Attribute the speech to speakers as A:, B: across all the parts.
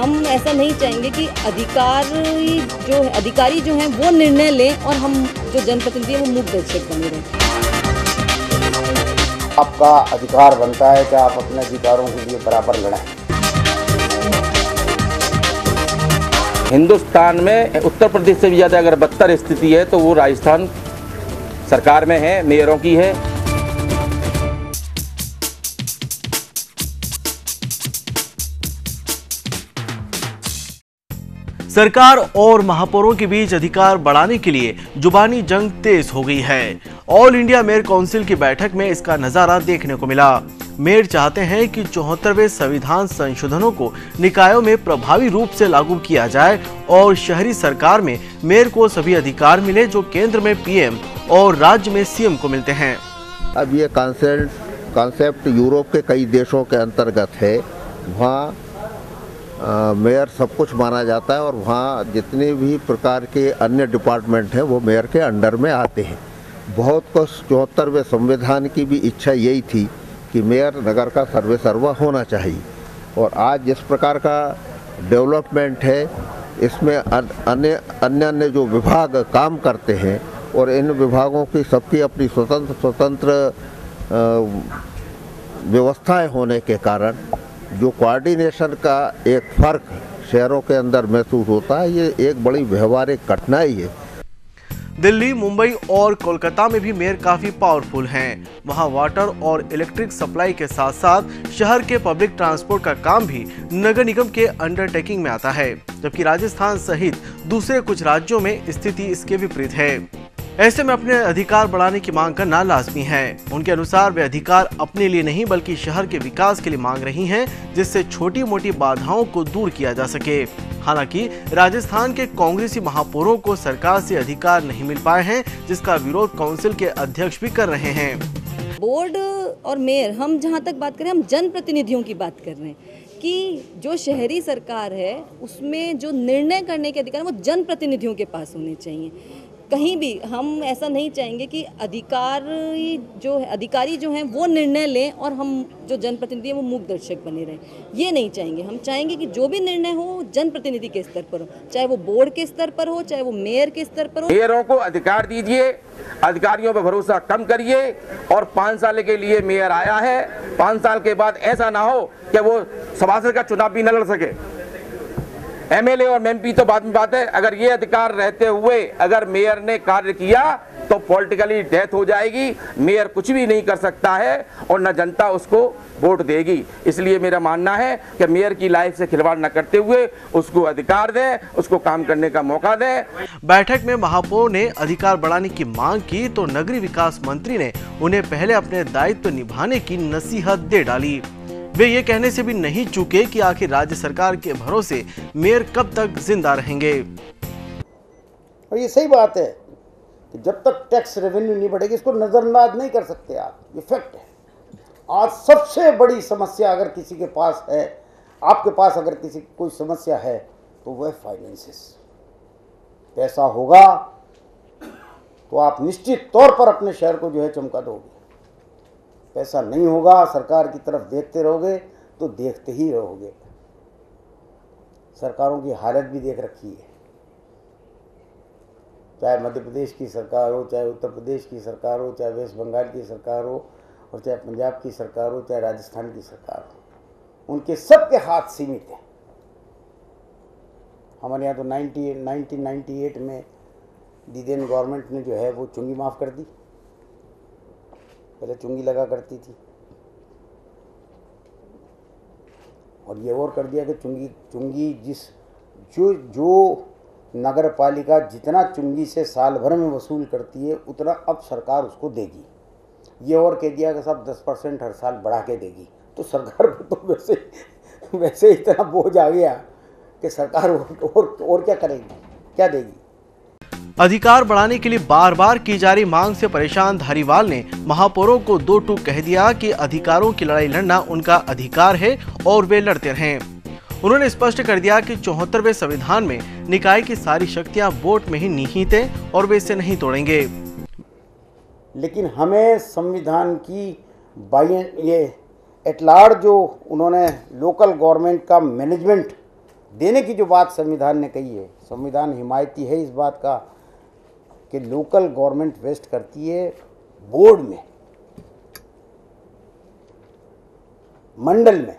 A: हम ऐसा नहीं चाहेंगे कि अधिकारी जो हैं वो निर्णय लें और हम जो जनप्रतिनिधि हैं वो मूक दर्शक बने रहें।
B: आपका अधिकार बनता है कि आप अपने अधिकारों के लिए बराबर लड़ाएं।
C: हिंदुस्तान में उत्तर प्रदेश से भी ज़्यादा अगर बदतर स्थिति है तो वो राजस्थान सरकार में है, मेयरों की है।
D: सरकार और महापौरों के बीच अधिकार बढ़ाने के लिए जुबानी जंग तेज हो गई है। ऑल इंडिया मेयर काउंसिल की बैठक में इसका नजारा देखने को मिला। मेयर चाहते हैं कि 74वें संविधान संशोधनों को निकायों में प्रभावी रूप से लागू किया जाए और शहरी सरकार में मेयर को सभी अधिकार मिले जो केंद्र में पीएम और राज्य में सीएम को मिलते हैं।
E: अब ये कॉन्सेप्ट यूरोप के कई देशों के अंतर्गत है। वहाँ मेयर सब कुछ माना जाता है और वहाँ जितने भी प्रकार के अन्य डिपार्टमेंट हैं वो मेयर के अंडर में आते हैं। बहुत को 74वें संविधान की भी इच्छा यही थी कि मेयर नगर का सर्वेसर्वा होना चाहिए। और आज जिस प्रकार का डेवलपमेंट है इसमें अन्य जो विभाग काम करते हैं और इन विभागों की सबकी अपनी स्वतंत्र व्यवस्थाएं होने के कारण जो कोऑर्डिनेशन का एक फर्क शहरों के अंदर महसूस होता है, ये एक बड़ी व्यवहारिक कठिनाई है।
D: दिल्ली, मुंबई और कोलकाता में भी मेयर काफी पावरफुल हैं। वहां वाटर और इलेक्ट्रिक सप्लाई के साथ साथ शहर के पब्लिक ट्रांसपोर्ट का काम भी नगर निगम के अंडरटेकिंग में आता है, जबकि राजस्थान सहित दूसरे कुछ राज्यों में स्थिति इसके विपरीत है। ऐसे में अपने अधिकार बढ़ाने की मांग करना लाजमी है। उनके अनुसार वे अधिकार अपने लिए नहीं बल्कि शहर के विकास के लिए मांग रही हैं, जिससे छोटी मोटी बाधाओं को दूर किया जा सके। हालांकि राजस्थान के कांग्रेसी महापौरों को सरकार से अधिकार नहीं मिल पाए हैं, जिसका विरोध काउंसिल के अध्यक्ष भी कर रहे हैं।
A: बोर्ड और मेयर, हम जहाँ तक बात करें, हम जनप्रतिनिधियों की बात कर रहे हैं कि जो शहरी सरकार है उसमें जो निर्णय करने के अधिकार वो जनप्रतिनिधियों के पास होने चाहिए। कहीं भी हम ऐसा नहीं चाहेंगे कि अधिकारी जो हैं वो निर्णय लें और हम जो जनप्रतिनिधि हैं वो मूक दर्शक बने रहें। ये नहीं चाहेंगे। हम चाहेंगे कि जो भी निर्णय हो जनप्रतिनिधि के स्तर पर हो, चाहे वो बोर्ड के स्तर पर हो, चाहे वो मेयर के स्तर पर हो।
C: मेयरों को अधिकार दीजिए, अधिकारियों पर भरोसा कम करिए। और 5 साल के लिए मेयर आया है, 5 साल के बाद ऐसा ना हो कि वो सभासद का चुनाव भी न लड़ सके। एमएलए और एमपी तो बाद में बात है। अगर ये अधिकार रहते हुए अगर मेयर ने कार्य किया तो पॉलिटिकली डेथ हो जाएगी। मेयर कुछ भी नहीं कर सकता है और न जनता उसको वोट देगी। इसलिए मेरा मानना है कि मेयर की लाइफ से खिलवाड़ न करते हुए उसको अधिकार दें, उसको काम करने का मौका दें।
D: बैठक में महापौर ने अधिकार बढ़ाने की मांग की तो नगरीय विकास मंत्री ने उन्हें पहले अपने दायित्व निभाने की नसीहत दे डाली। वे ये कहने से भी नहीं चूके कि आखिर राज्य सरकार के भरोसे मेयर कब तक जिंदा रहेंगे।
B: और ये सही बात है कि जब तक टैक्स रेवेन्यू नहीं बढ़ेगी इसको नजरअंदाज नहीं कर सकते आप। ये फैक्ट है। आज सबसे बड़ी समस्या अगर किसी के पास है, आपके पास अगर किसी की कोई समस्या है तो वह फाइनेंसेस। पैसा होगा तो आप निश्चित तौर पर अपने शहर को जो है चमका दोगे। पैसा नहीं होगा, सरकार की तरफ देखते रहोगे तो देखते ही रहोगे। सरकारों की हालत भी देख रखी है, चाहे मध्य प्रदेश की सरकार हो, चाहे उत्तर प्रदेश की सरकार हो, चाहे वेस्ट बंगाल की सरकार हो और चाहे पंजाब की सरकार हो, चाहे राजस्थान की सरकार हो। उनके सबके हाथ सीमित हैं। हमारे यहाँ तो 1998 में दीदेन गवर्नमेंट ने जो है वो चुंगी माफ़ कर दी। पहले चुंगी लगा करती थी और ये और कर दिया कि चुंगी जो नगर पालिका जितना चुंगी से साल भर में वसूल करती है उतना अब सरकार उसको देगी। ये और कह दिया कि सब 10% हर साल बढ़ा के देगी। तो सरकार को तो वैसे इतना बोझ आ गया कि सरकार और क्या करेगी, क्या देगी।
D: अधिकार बढ़ाने के लिए बार बार की जा रही मांग से परेशान धारीवाल ने महापौरों को 2 टूक कह दिया कि अधिकारों की लड़ाई लड़ना उनका अधिकार है और वे लड़ते रहें। उन्होंने स्पष्ट कर दिया कि 74वें संविधान में निकाय की सारी शक्तियां वोट में ही निहित है और वे इसे नहीं तोड़ेंगे।
B: लेकिन हमें संविधान की ये एटलार्ड जो उन्होंने लोकल गवर्नमेंट का मैनेजमेंट देने की जो बात संविधान ने कही है, संविधान हिमायती है इस बात का कि लोकल गवर्नमेंट वेस्ट करती है बोर्ड में, मंडल में।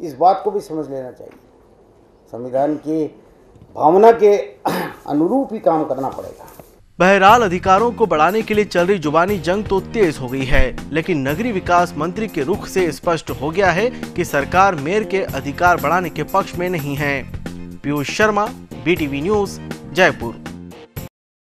B: इस बात को भी समझ लेना चाहिए। संविधान की भावना के अनुरूप ही काम करना पड़ेगा।
D: बहरहाल अधिकारों को बढ़ाने के लिए चल रही जुबानी जंग तो तेज हो गई है, लेकिन नगरीय विकास मंत्री के रुख से स्पष्ट हो गया है कि सरकार मेयर के अधिकार बढ़ाने के पक्ष में नहीं है। Piyush Sharma, BTV news, Jaipur.